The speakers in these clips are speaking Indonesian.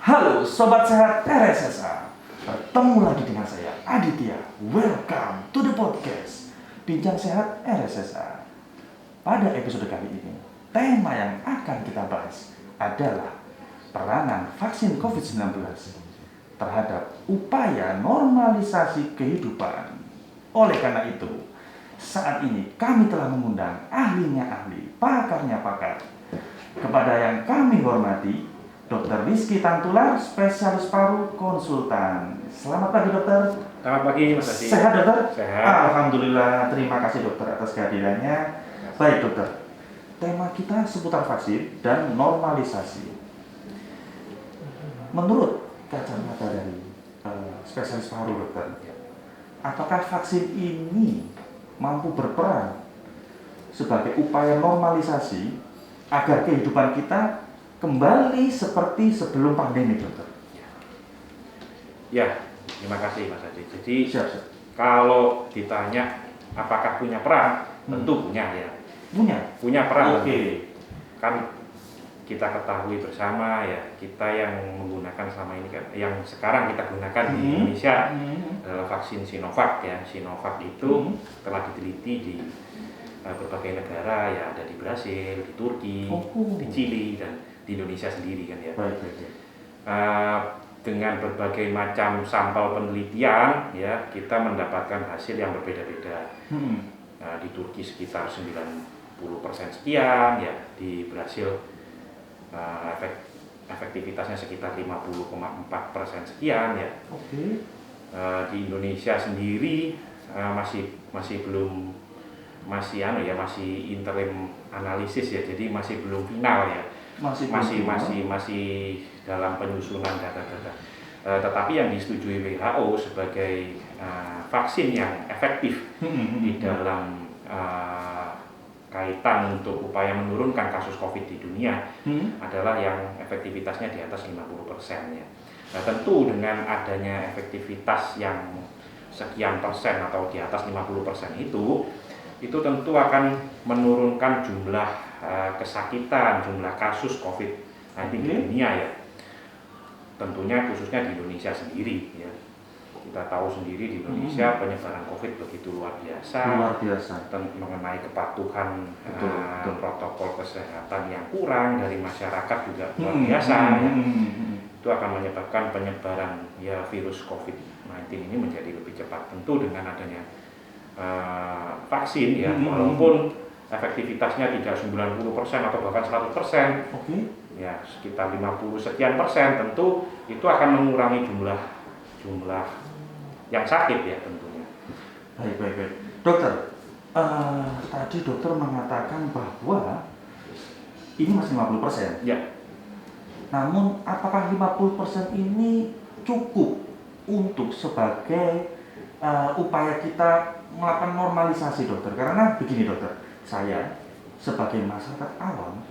Halo Sobat Sehat RSSA, bertemu lagi dengan saya Aditya. Welcome to the podcast Bincang Sehat RSSA. Pada episode kali ini, tema yang akan kita bahas adalah peranan vaksin COVID-19 terhadap upaya normalisasi kehidupan. Oleh karena itu, saat ini kami telah mengundang ahlinya ahli, pakarnya pakar. Kepada yang kami hormati, Dr. Rizky Tantular, spesialis paru konsultan. Selamat pagi dokter. Selamat pagi Mas Adi. Sehat dokter? Sehat. Alhamdulillah, terima kasih dokter atas kehadirannya. Baik dokter, tema kita seputar vaksin dan normalisasi. Menurut kacamata dari spesialis paru dokter, apakah vaksin ini mampu berperan sebagai upaya normalisasi agar kehidupan kita kembali seperti sebelum pandemi, dokter? Ya, terima kasih Mas Adi. Jadi Siap. kalau ditanya apakah punya peran, tentu punya ya. Punya Peran. Oke. Kan kita ketahui bersama ya, kita yang menggunakan selama ini kan, yang sekarang kita gunakan di Indonesia adalah vaksin Sinovac ya. Sinovac itu telah diteliti di berbagai negara ya, ada di Brasil, di Turki, di Chili, dan di Indonesia sendiri kan ya. Baik. Dengan berbagai macam sampel penelitian ya, kita mendapatkan hasil yang berbeda-beda. Di Turki sekitar 90% sekian ya, di Brasil efektivitasnya sekitar 50,4% sekian ya. Di Indonesia sendiri masih interim analisis ya, jadi masih belum final ya. Masih dalam penyusunan data-data. Tetapi yang disetujui WHO sebagai vaksin yang efektif di dalam kaitan untuk upaya menurunkan kasus COVID di dunia adalah yang efektivitasnya di atas 50% ya. Nah, tentu dengan adanya efektivitas yang sekian persen atau di atas 50% itu tentu akan menurunkan jumlah kesakitan, jumlah kasus COVID-19 di dunia ya. Tentunya khususnya di Indonesia sendiri ya. Kita tahu sendiri di Indonesia penyebaran COVID begitu luar biasa. Mengenai kepatuhan protokol kesehatan yang kurang dari masyarakat juga luar biasa ya. Itu akan menyebabkan penyebaran ya virus COVID-19 ini menjadi lebih cepat. Tentu dengan adanya vaksin ya, walaupun efektivitasnya tidak 90% atau bahkan 100%, ya sekitar 50 sekian persen, tentu itu akan mengurangi jumlah yang sakit ya tentunya. Baik. Dokter, tadi dokter mengatakan bahwa ini masih 50%. Ya. Namun apakah 50% ini cukup untuk sebagai upaya kita melakukan normalisasi, dokter? Karena begini dokter, saya sebagai masyarakat awam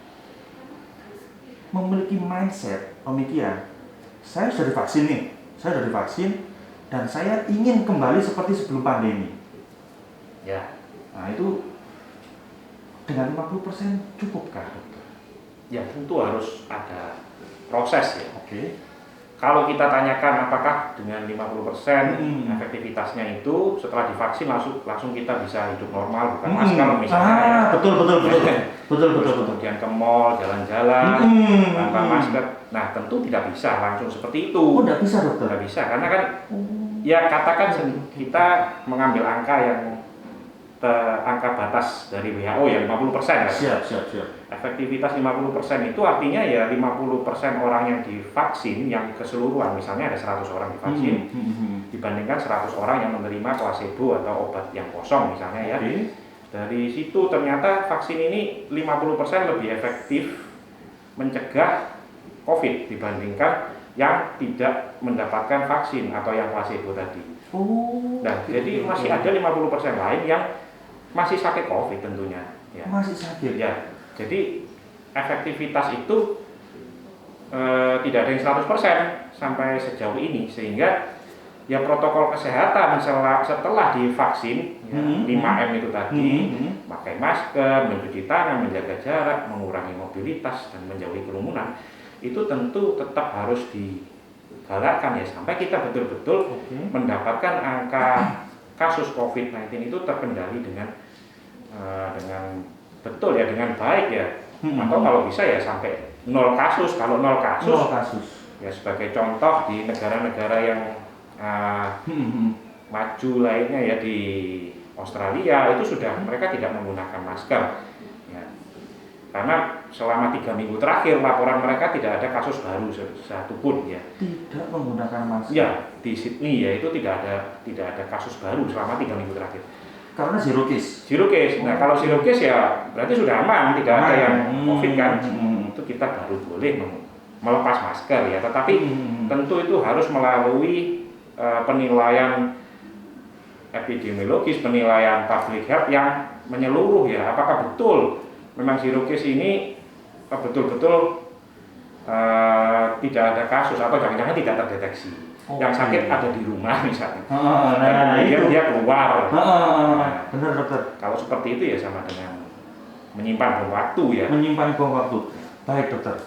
memiliki mindset pemikiran, saya sudah divaksin dan saya ingin kembali seperti sebelum pandemi. Ya. Nah itu dengan 50% cukupkah, dokter? Ya tentu harus ada proses ya. Kalau kita tanyakan apakah dengan 50% efektivitasnya itu setelah divaksin langsung kita bisa hidup normal, bukan masker misalnya. Betul. Kemudian ke mall, jalan-jalan tanpa masker. Nah tentu tidak bisa langsung seperti itu. Tidak bisa, dokter? Tidak bisa, karena kan ya katakan kita mengambil angka batas dari WHO ya 50% kan? Siap. Efektivitas 50% itu artinya ya 50% orang yang divaksin, yang keseluruhan misalnya ada 100 orang divaksin dibandingkan 100 orang yang menerima placebo atau obat yang kosong misalnya ya. Dari situ ternyata vaksin ini 50% lebih efektif mencegah COVID dibandingkan yang tidak mendapatkan vaksin atau yang placebo tadi. Jadi masih ada 50% lain yang masih sakit COVID tentunya ya. Masih sakit ya. Jadi efektivitas itu tidak ada yang 100% sampai sejauh ini, sehingga ya protokol kesehatan setelah divaksin 5M itu tadi, pakai masker, mencuci tangan, menjaga jarak, mengurangi mobilitas dan menjauhi kerumunan, itu tentu tetap harus digalakkan ya sampai kita betul-betul mendapatkan angka kasus COVID-19 itu terkendali dengan betul ya, dengan baik ya. Atau kalau bisa ya sampai 0 kasus. Kalau 0 kasus ya sebagai contoh di negara-negara yang maju lainnya ya, di Australia itu sudah mereka tidak menggunakan masker ya. Karena selama 3 minggu terakhir laporan mereka tidak ada kasus baru satupun ya. Tidak menggunakan masker. Ya, di Sydney ya itu tidak ada kasus baru selama 3 minggu terakhir. Karena zero case. Nah, kalau zero case ya berarti sudah aman, tidak ada yang COVID kan. Itu kita baru boleh melepas masker ya. Tetapi tentu itu harus melalui penilaian epidemiologis, penilaian public health yang menyeluruh ya. Apakah betul memang zero case ini betul-betul tidak ada kasus atau jangan-jangan tidak terdeteksi. Yang sakit ada di rumah misalnya. Dan kemudian dia keluar. Benar dokter. Kalau seperti itu ya sama dengan menyimpan bom waktu ya. Menyimpan bom waktu. Baik dokter.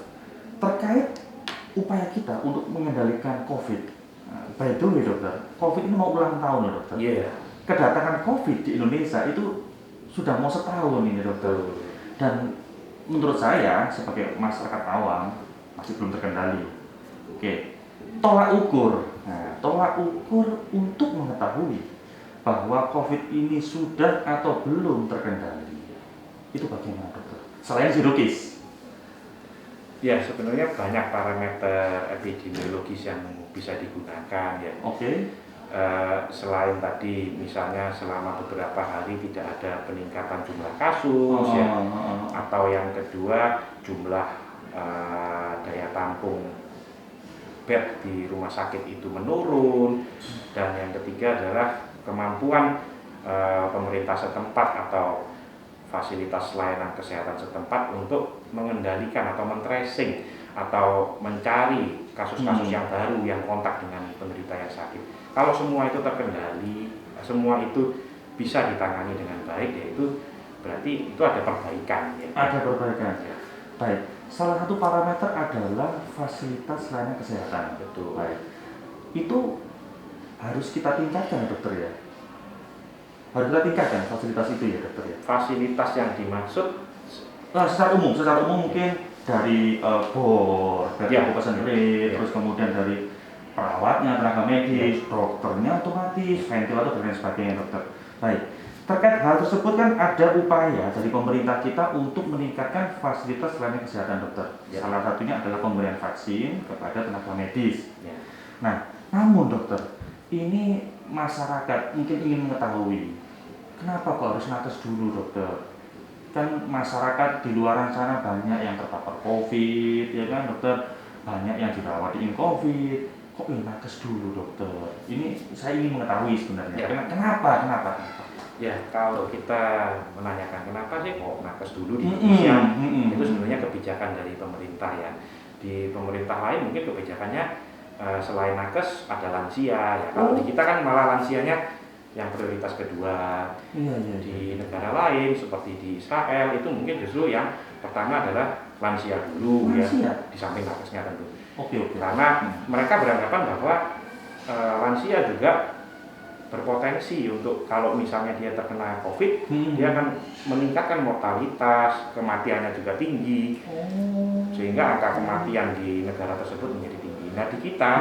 Terkait upaya kita untuk mengendalikan COVID. By the way dokter, COVID ini mau ulang tahun ya dokter. Iya. Kedatangan COVID di Indonesia itu sudah mau setahun ini dokter. Dan menurut saya sebagai masyarakat awam masih belum terkendali. Oke. Tolak ukur untuk mengetahui bahwa COVID ini sudah atau belum terkendali. Itu bagaimana dokter? Selain zero case. Ya, sebenarnya banyak parameter epidemiologis yang bisa digunakan ya. Selain tadi misalnya selama beberapa hari tidak ada peningkatan jumlah kasus atau yang kedua jumlah daya tampung bed di rumah sakit itu menurun, dan yang ketiga adalah kemampuan pemerintah setempat atau fasilitas layanan kesehatan setempat untuk mengendalikan atau men-tracing atau mencari kasus-kasus yang baru yang kontak dengan penderita yang sakit. Kalau semua itu terkendali, semua itu bisa ditangani dengan baik, yaitu berarti itu ada perbaikan ya. Ada perbaikan ya. Baik. Salah satu parameter adalah fasilitas layanan kesehatan. Betul. Baik. Itu harus kita tingkatkan dokter ya. Harus kita tingkatkan fasilitas itu ya dokter ya. Fasilitas yang dimaksud secara umum mungkin dari BOR, dari sendiri, terus kemudian dari perawatnya, tenaga medis, dokternya otomatis, ventilator dan lain sebagainya dokter. Baik. Terkait hal tersebut kan ada upaya dari pemerintah kita untuk meningkatkan fasilitas layanan kesehatan dokter. Salah satunya adalah pemberian vaksin kepada tenaga medis. Nah, namun dokter, ini masyarakat mungkin ingin mengetahui kenapa kok harus nakes dulu dokter? Kan masyarakat di luar sana banyak yang terpapar COVID, ya kan dokter? Banyak yang dirawat di COVID. Kok nakes dulu dokter? Ini saya ingin mengetahui sebenarnya. Kenapa? Ya, kalau kita menanyakan kenapa sih kok nakes dulu di Indonesia, itu sebenarnya kebijakan dari pemerintah ya. Di pemerintah lain mungkin kebijakannya selain nakes ada lansia ya. Kalau di kita kan malah lansianya yang prioritas kedua. Di negara lain seperti di Israel itu mungkin justru yang pertama adalah lansia dulu ya, di samping nakesnya tentu. Karena mereka beranggapan bahwa lansia juga berpotensi untuk kalau misalnya dia terkena COVID, dia akan meningkatkan mortalitas, kematiannya juga tinggi, sehingga angka kematian di negara tersebut menjadi tinggi. Nah di kita,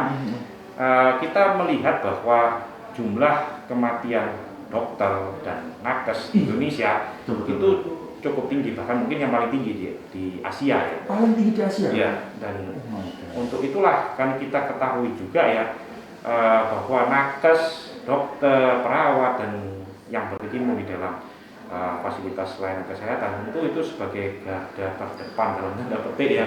kita melihat bahwa jumlah kematian dokter dan nakes di Indonesia itu cukup tinggi, bahkan mungkin yang paling tinggi di Asia ya. Paling tinggi di Asia? Ya, dan untuk itulah kan kita ketahui juga ya bahwa nakes, dokter, perawat, dan yang berkecimpung di dalam fasilitas layanan kesehatan itu sebagai garda terdepan dalam tanda petik ya,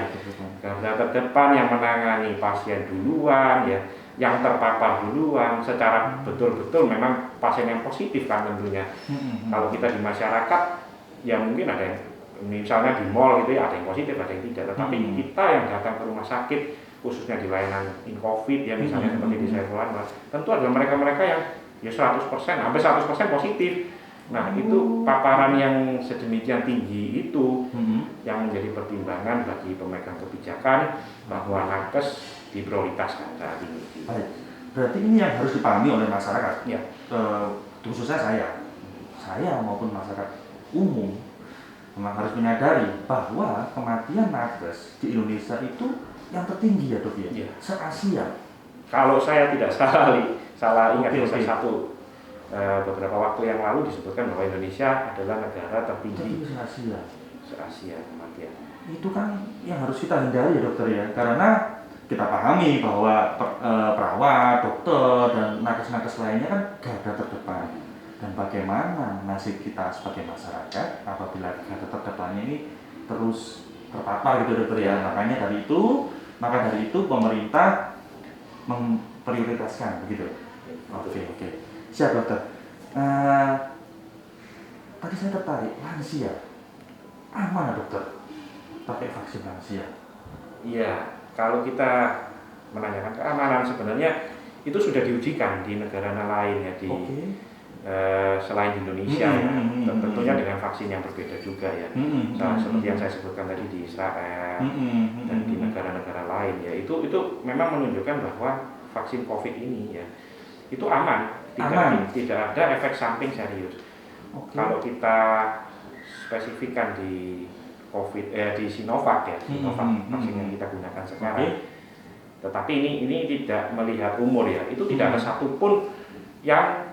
garda terdepan yang menangani pasien duluan ya, yang terpapar duluan secara betul-betul memang pasien yang positif kan tentunya. Kalau kita di masyarakat ya mungkin ada yang misalnya di mall gitu ya ada yang positif ada yang tidak, tetapi kita yang datang ke rumah sakit khususnya di layanan in-COVID ya misalnya seperti di Saiful Anwar, tentu adalah mereka-mereka yang ya 100%, hampir 100% positif. Nah, itu paparan yang sedemikian tinggi itu yang menjadi pertimbangan bagi pemegang kebijakan bahwa nakes diprioritaskan saat ini. Baik, berarti ini yang harus dipahami oleh masyarakat. Ya. Khususnya saya maupun masyarakat umum memang harus menyadari bahwa kematian nakes di Indonesia itu yang tertinggi ya dok ya, se-Asia. Kalau saya tidak salah ingat satu beberapa waktu yang lalu disebutkan bahwa Indonesia adalah negara tertinggi se-Asia kematian. Itu kan yang harus kita hindari ya dokter ya, karena kita pahami bahwa perawat, dokter, dan nakes-nakes lainnya kan garda terdepan. Dan bagaimana nasib kita sebagai masyarakat apabila garda terdepannya ini terus terpapar gitu dokter ya. Maka dari itu pemerintah memprioritaskan begitu. Oke. Siap dokter. Tadi saya tertarik lansia. Aman dokter pakai vaksin lansia? Iya, kalau kita menanyakan keamanan sebenarnya itu sudah diujikan di negara lain ya, selain di Indonesia tentunya dengan vaksin yang berbeda juga ya. Seperti yang saya sebutkan tadi di Israel dan di negara-negara lain ya, itu memang menunjukkan bahwa vaksin COVID ini ya itu aman. Tidak ada efek samping serius. Kalau kita spesifikkan di di Sinovac ya, vaksin yang kita gunakan sekarang. Tetapi ini tidak melihat umur ya, itu tidak ada satupun yang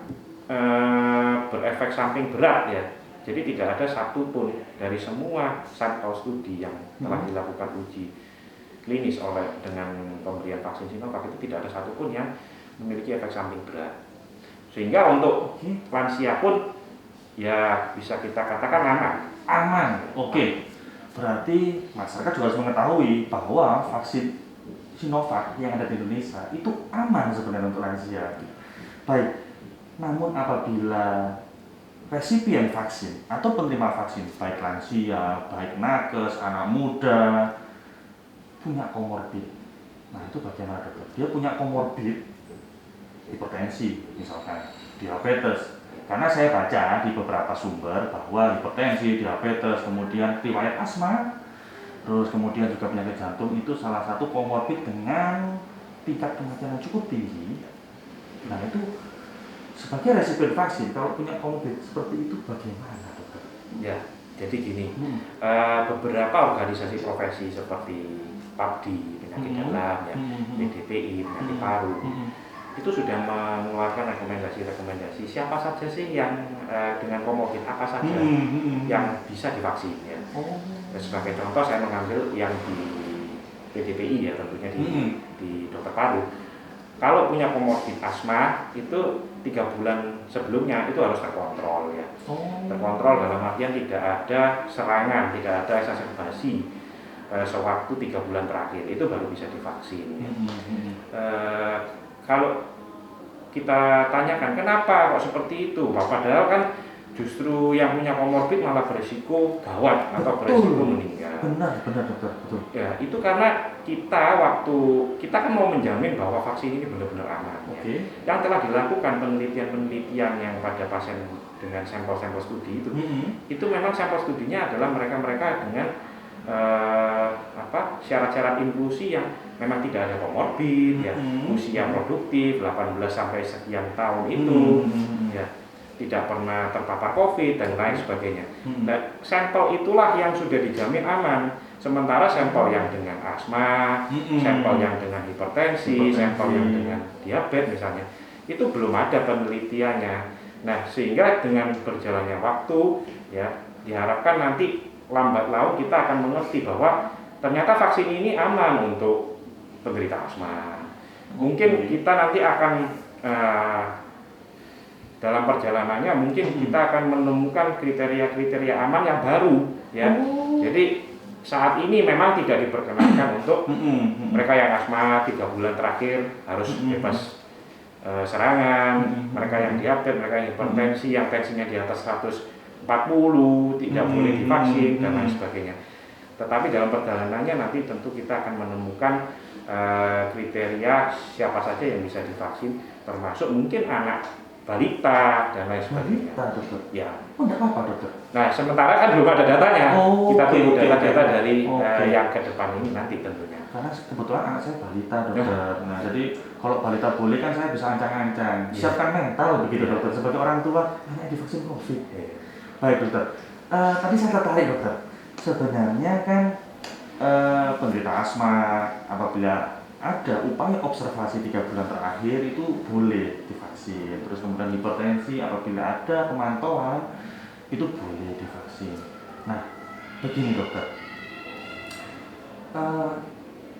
berefek samping berat ya. Jadi tidak ada satupun dari semua sampel studi yang telah dilakukan uji klinis dengan pemberian vaksin Sinovac itu tidak ada satupun yang memiliki efek samping berat. Sehingga untuk lansia pun ya bisa kita katakan aman. Berarti masyarakat juga harus mengetahui bahwa vaksin Sinovac yang ada di Indonesia itu aman sebenarnya untuk lansia. Baik, namun apabila resipien vaksin atau penerima vaksin baik lansia, baik nakes, anak muda punya komorbid. Nah itu bagaimana dokter? Dia punya komorbid hipertensi misalkan, diabetes. Karena saya baca di beberapa sumber bahwa hipertensi, diabetes, kemudian riwayat asma, terus kemudian juga penyakit jantung itu salah satu komorbid dengan tingkat kematian yang cukup tinggi. Nah itu sebagai resipien vaksin kalau punya komorbid seperti itu bagaimana dokter? Ya, jadi gini, beberapa organisasi profesi seperti PABDI, penyakit dalam, ya, PDPI, penyakit paru, itu sudah mengeluarkan rekomendasi siapa saja sih yang dengan komorbid apa saja yang bisa divaksin ya. Sebagai contoh saya mengambil yang di PDPI ya, tentunya di dokter paru. Kalau punya komorbid asma itu 3 bulan sebelumnya itu harus terkontrol ya. Terkontrol dalam artian tidak ada serangan, tidak ada exacerbasi sewaktu 3 bulan terakhir itu baru bisa divaksin ya. Kalau kita tanyakan kenapa kok seperti itu, padahal kan justru yang punya komorbid malah berisiko gawat atau berisiko meninggal. Benar dokter, betul. Ya, itu karena kita kan mau menjamin bahwa vaksin ini benar-benar aman. Ya. Yang telah dilakukan penelitian yang pada pasien dengan sampel-sampel studi itu memang sampel studinya adalah mereka-mereka dengan syarat-syarat inklusi yang memang tidak ada komorbid ya, usia produktif 18 sampai sekian tahun itu ya, tidak pernah terpapar COVID dan lain sebagainya. Nah, sampel itulah yang sudah dijamin aman. Sementara sampel yang dengan asma, sampel yang dengan hipertensi, sampel yang dengan diabetes misalnya, itu belum ada penelitiannya. Nah, sehingga dengan berjalannya waktu ya, diharapkan nanti lambat laun kita akan mengerti bahwa ternyata vaksin ini aman untuk penderita asma. Mungkin kita nanti akan dalam perjalanannya mungkin kita akan menemukan kriteria-kriteria aman yang baru ya. Jadi saat ini memang tidak diperkenankan untuk mereka yang asma 3 bulan terakhir harus bebas serangan, mereka yang diabetes, mereka yang hipertensi, yang tensinya di atas 140 tidak boleh divaksin dan lain sebagainya. Tetapi dalam perjalanannya nanti tentu kita akan menemukan kriteria siapa saja yang bisa divaksin, termasuk mungkin anak balita dan lain sebagainya. Balita, dokter. Ya. Oh, enggak apa-apa, dokter. Nah, sementara kan belum ada datanya. Kita tunggu data-data dari yang ke depan ini nanti tentunya. Karena kebetulan anak saya balita, dokter. Nah, jadi kalau balita boleh kan saya bisa ancang-ancang. Siapkan mental begitu, dokter. Sebagai orang tua, anaknya divaksin COVID. Baik, dokter. Tadi saya tertarik, dokter. Sebenarnya kan penderita asma apabila ada upaya observasi 3 bulan terakhir itu boleh divaksin. Terus kemudian hipertensi apabila ada pemantauan itu boleh divaksin. Nah, begini dokter,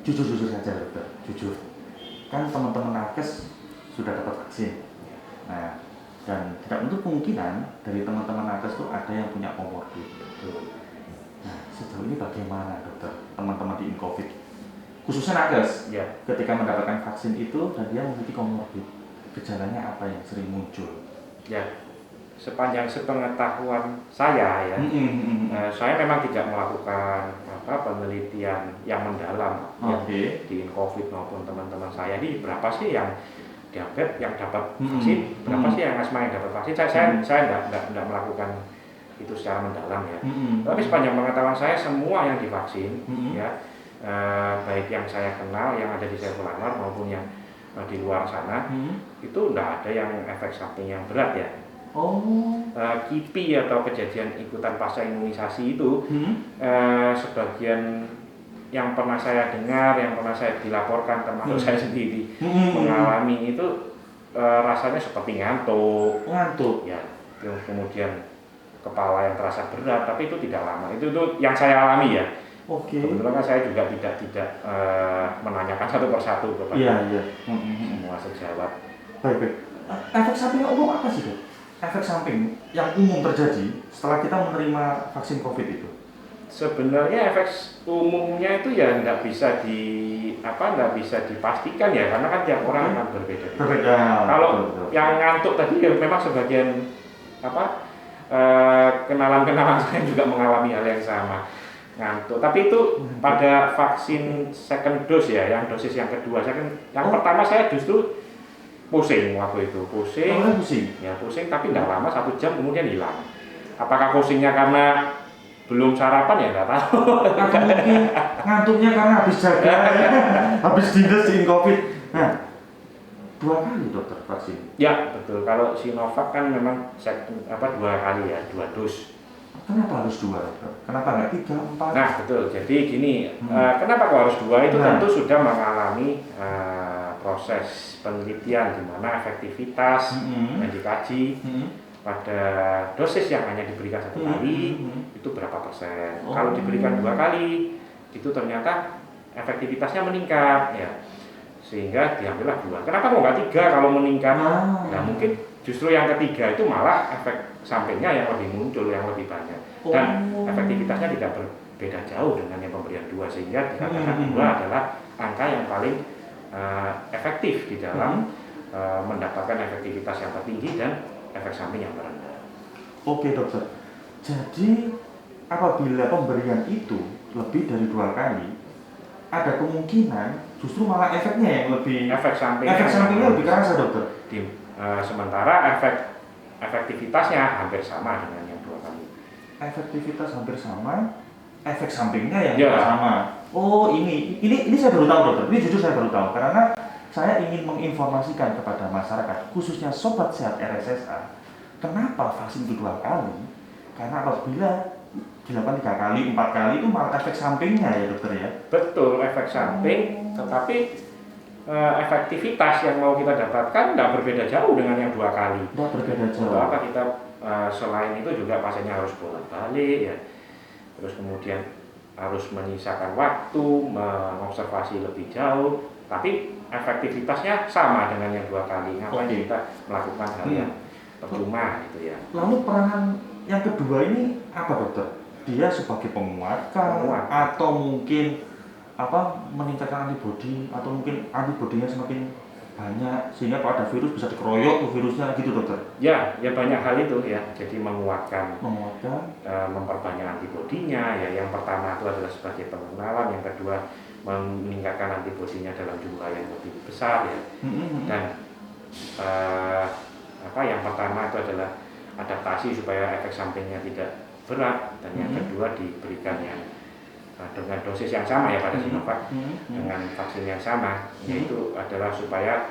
jujur saja dokter, jujur. Kan teman-teman nakes sudah dapat vaksin. Nah, dan tidak untuk kemungkinan dari teman-teman nakes itu ada yang punya komorbid. Nah, sejauh ini bagaimana dokter, teman-teman di Incovid, khususnya nakes, ketika mendapatkan vaksin itu dan dia memiliki komorbid, gejalanya apa yang sering muncul? Ya, sepanjang sepengetahuan saya saya memang tidak melakukan penelitian yang mendalam di Incovid maupun teman-teman saya ini berapa sih yang diabetes yang dapat vaksin, berapa sih yang asma yang dapat vaksin. Saya tidak melakukan itu secara mendalam ya. Tapi sepanjang pengetahuan saya semua yang divaksin ya, baik yang saya kenal yang ada di Saiful Anwar maupun yang di luar sana itu tidak ada yang efek samping yang berat ya. KIPI atau kejadian ikutan pasca imunisasi itu sebagian yang pernah saya dengar, yang pernah saya dilaporkan termasuk saya sendiri mengalami itu rasanya seperti ngantuk ya, kemudian kepala yang terasa berat, tapi itu tidak lama. Itu yang saya alami ya. Kebetulan kan saya juga tidak menanyakan satu persatu kepada semua sejawat. Baik. Efek samping umum apa sih, Dok? Efek samping yang umum terjadi setelah kita menerima vaksin COVID itu? Sebenarnya efek umumnya itu ya nggak bisa dipastikan ya, karena kan tiap orang akan berbeda. Kalau yang ngantuk tadi ya memang sebagian kenalan saya juga mengalami hal yang sama, ngantuk. Tapi itu pada vaksin second dose ya, yang dosis yang kedua. Yang pertama saya justru pusing waktu itu, pusing, tapi tidak lama, 1 jam kemudian hilang. Apakah pusingnya karena belum sarapan ya nggak tahu. Atau mungkin ngantuknya karena habis jaga, habis dinas di Incovid. Nah, 2 kali dokter vaksin. Ya betul. Kalau Sinovac kan memang 2 kali ya, 2 dos. Kenapa harus 2? Kenapa nggak 3, 4? Nah betul. Jadi gini, kenapa kok harus 2? Itu tentu sudah mengalami proses penelitian di mana efektivitas yang dikaji pada dosis yang hanya diberikan 1 kali itu berapa persen. Kalau diberikan 2 kali itu ternyata efektivitasnya meningkat ya, sehingga diambillah 2. Kenapa kok nggak 3 kalau meningkat? Nah mungkin justru yang ketiga itu malah efek sampingnya yang lebih muncul, yang lebih banyak, dan efektivitasnya tidak berbeda jauh dengan yang pemberian 2, sehingga dikatakan 2 adalah angka yang paling efektif di dalam mendapatkan efektivitas yang tertinggi dan efek samping yang terendah. Oke dokter, jadi apabila pemberian itu lebih dari 2 kali, ada kemungkinan justru malah efeknya yang lebih, efek sampingnya lebih kerasa dokter. Sementara efektivitasnya hampir sama dengan yang 2 kali. Efektivitas hampir sama, efek sampingnya yang sama. Ini saya baru tahu dokter. Ini jujur saya baru tahu karena saya ingin menginformasikan kepada masyarakat, khususnya Sobat Sehat RSSA, kenapa vaksin itu 2 kali? Karena apabila dilakukan 3 kali, 4 kali itu malah efek sampingnya ya dokter ya? Betul, efek samping, tetapi efektivitas yang mau kita dapatkan tidak berbeda jauh dengan yang 2 kali. Tidak berbeda jauh. Apa kita selain itu juga pasiennya harus bolak-balik ya, terus kemudian harus menyisakan waktu, mengobservasi lebih jauh, tapi efektivitasnya sama dengan yang 2 kali. Ngapain kita melakukan hal yang percuma gitu ya. Lalu peranan yang kedua ini apa dokter? Dia sebagai penguat atau mungkin meningkatkan antibodi, atau mungkin antibodinya semakin banyak sehingga kalau ada virus bisa dikeroyok tuh virusnya gitu dokter? Ya banyak hal itu ya. Jadi menguatkan, memperbanyak antibodinya ya. Yang pertama itu adalah sebagai pengenalan, yang kedua meningkatkan antibodinya dalam jumlah yang lebih besar ya. Dan Yang pertama itu adalah adaptasi supaya efek sampingnya tidak berat, dan yang kedua diberikan yang dengan dosis yang sama ya pada Sinovac, dengan vaksin yang sama, yaitu adalah supaya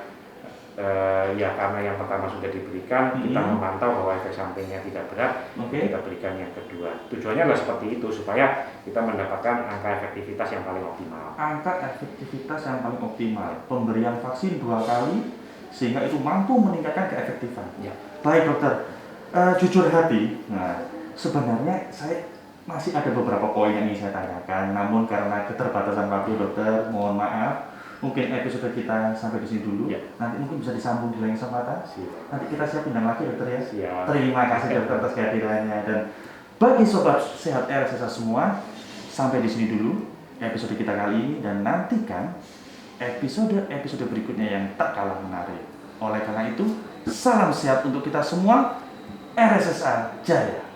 ya karena yang pertama sudah diberikan, kita memantau bahwa efek sampingnya tidak berat, kita berikan yang kedua. Tujuannya adalah seperti itu, supaya kita mendapatkan angka efektivitas yang paling optimal. Angka efektivitas yang paling optimal, pemberian vaksin 2 kali, sehingga itu mampu meningkatkan keefektifan. Ya. Baik dokter, jujur hati, nah sebenarnya saya masih ada beberapa poin yang ingin saya tanyakan, namun karena keterbatasan waktu dokter, mohon maaf. Mungkin episode kita sampai di sini dulu. Ya. Nanti mungkin bisa disambung di lain kesempatan. Siap. Nanti kita siap undang lagi dokter ya. Siap. Terima kasih dokter atas kehadirannya, dan bagi sobat sehat RSSA semua, sampai di sini dulu episode kita kali ini, dan nantikan episode berikutnya yang tak kalah menarik. Oleh karena itu, salam sehat untuk kita semua. RSSA Jaya.